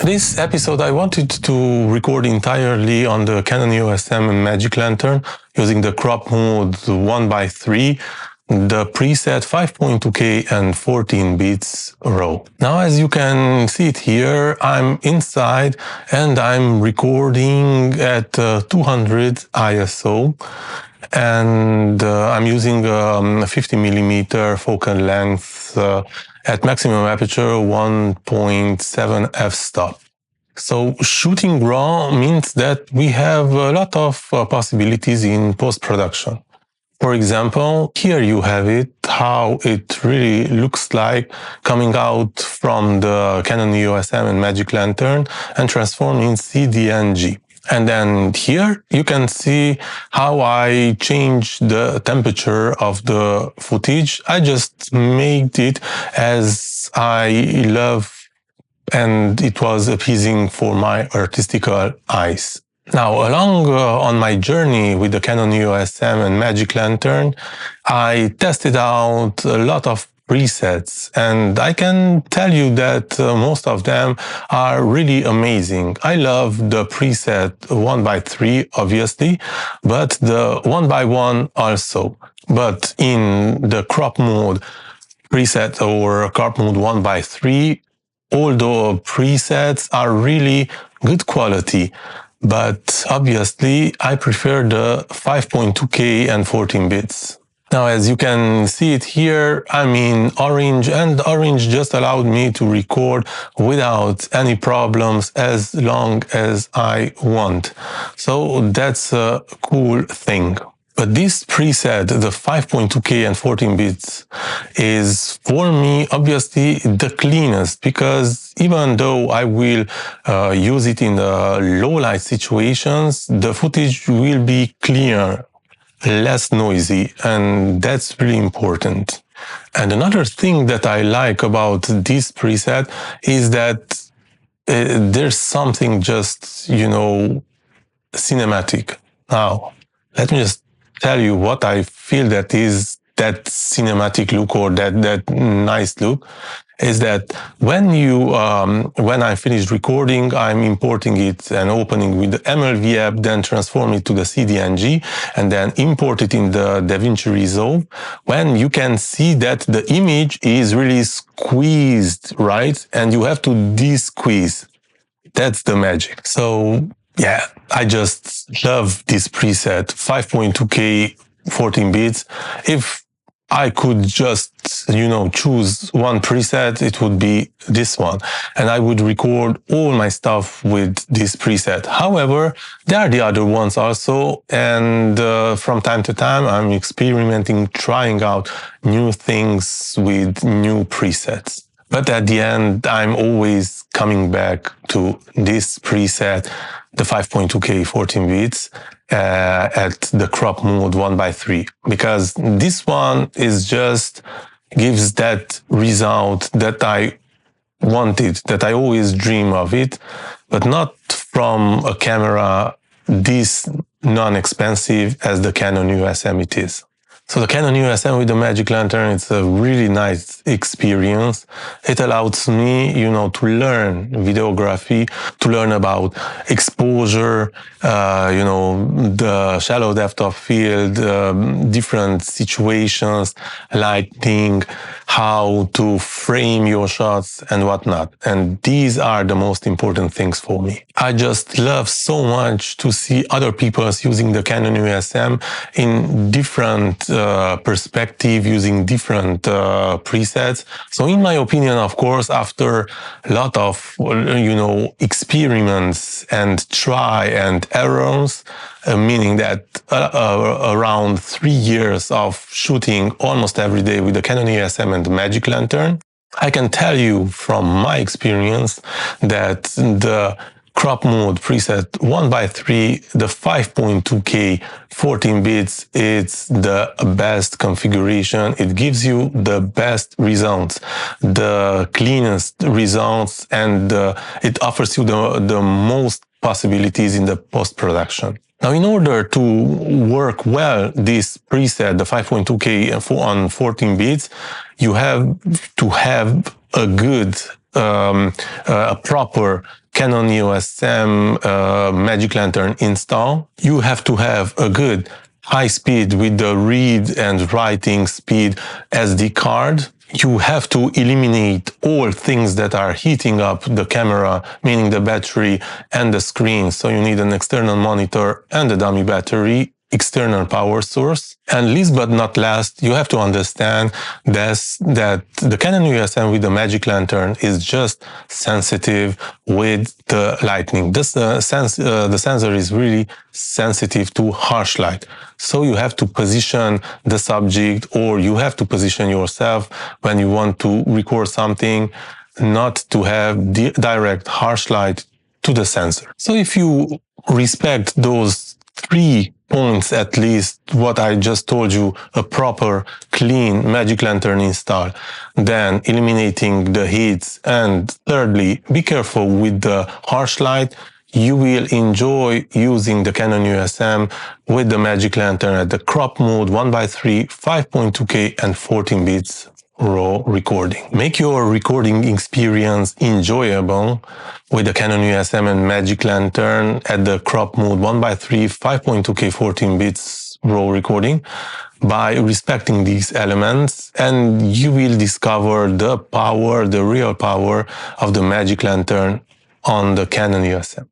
This episode I wanted to record entirely on the Canon Eosm and Magiclantern using the Cropmod 1:3, the preset 5.2K and 14 bits RAW. Now, as you can see it here, I'm inside and I'm recording at 200 ISO. And I'm using a 50mm focal length at maximum aperture 1.7 f-stop. So shooting RAW means that we have a lot of possibilities in post-production. For example, here you have it, how it really looks like coming out from the Canon Eosm and Magiclantern and transformed in CDNG. And then here you can see how I changed the temperature of the footage. I just made it as I love, and it was appeasing for my artistical eyes. Now, along on my journey with the Canon Eosm and Magiclantern, I tested out a lot of presets, and I can tell you that most of them are really amazing. I love the preset 1:3, obviously, but the 1:1 also. But in the crop mode preset or crop mode 1:3, all the presets are really good quality. But obviously, I prefer the 5.2K and 14 bits. Now, as you can see it here, I'm in orange, and orange just allowed me to record without any problems as long as I want. So that's a cool thing. But this preset, the 5.2K and 14 bits, is for me obviously the cleanest, because even though I will use it in the low light situations, the footage will be clearer, less noisy, and that's really important. And another thing that I like about this preset is that there's something just, cinematic. Now, let me just tell you what I feel that is that cinematic look, or that nice look, is that when I finish recording, I'm importing it and opening with the MLV app, then transform it to the CDNG, and then import it in the DaVinci Resolve, when you can see that the image is really squeezed, right? And you have to de-squeeze. That's the magic. So yeah, I just love this preset, 5.2K, 14 bits. If I could just, choose one preset, it would be this one. And I would record all my stuff with this preset. However, there are the other ones also. And from time to time, I'm experimenting, trying out new things with new presets. But at the end, I'm always coming back to this preset, the 5.2K 14 bits at the crop mode 1:3, because this one is just gives that result that I wanted, that I always dream of it, but not from a camera this non-expensive as the Canon Eosm it is. So the Canon Eosm with the Magiclantern, it's a really nice experience. It allows me, to learn videography, to learn about exposure, the shallow depth of field, different situations, lighting, how to frame your shots and whatnot. And these are the most important things for me. I just love so much to see other people using the Canon Eosm in different perspective, using different presets. So in my opinion, of course, after a lot of, experiments and try and errors, meaning that around 3 years of shooting almost every day with the Canon Eosm and the Magiclantern, I can tell you from my experience that the crop mode preset 1:3, the 5.2K 14 bits, it's the best configuration. It gives you the best results, the cleanest results, and it offers you the most possibilities in the post-production. Now, in order to work well this preset, the 5.2K on 14 bits, you have to have a good, a proper Canon Eosm Magiclantern install. You have to have a good high speed with the read and writing speed SD card. You have to eliminate all things that are heating up the camera, meaning the battery and the screen. So you need an external monitor and a dummy battery, external power source. And least but not last, you have to understand that the Canon Eosm with the Magiclantern is just sensitive with the lighting. The sensor is really sensitive to harsh light. So you have to position the subject, or you have to position yourself when you want to record something, not to have direct harsh light to the sensor. So if you respect those 3 points, at least what I just told you, a proper clean Magiclantern install, then eliminating the heats, and thirdly, be careful with the harsh light, you will enjoy using the Canon Eosm with the Magiclantern at the crop mode 1:3, 5.2K and 14 bits raw recording. Make your recording experience enjoyable with the Canon Eosm and Magiclantern at the crop mode 1:3, 5.2K 14 bits raw recording by respecting these elements, and you will discover the power, the real power of the Magiclantern on the Canon Eosm.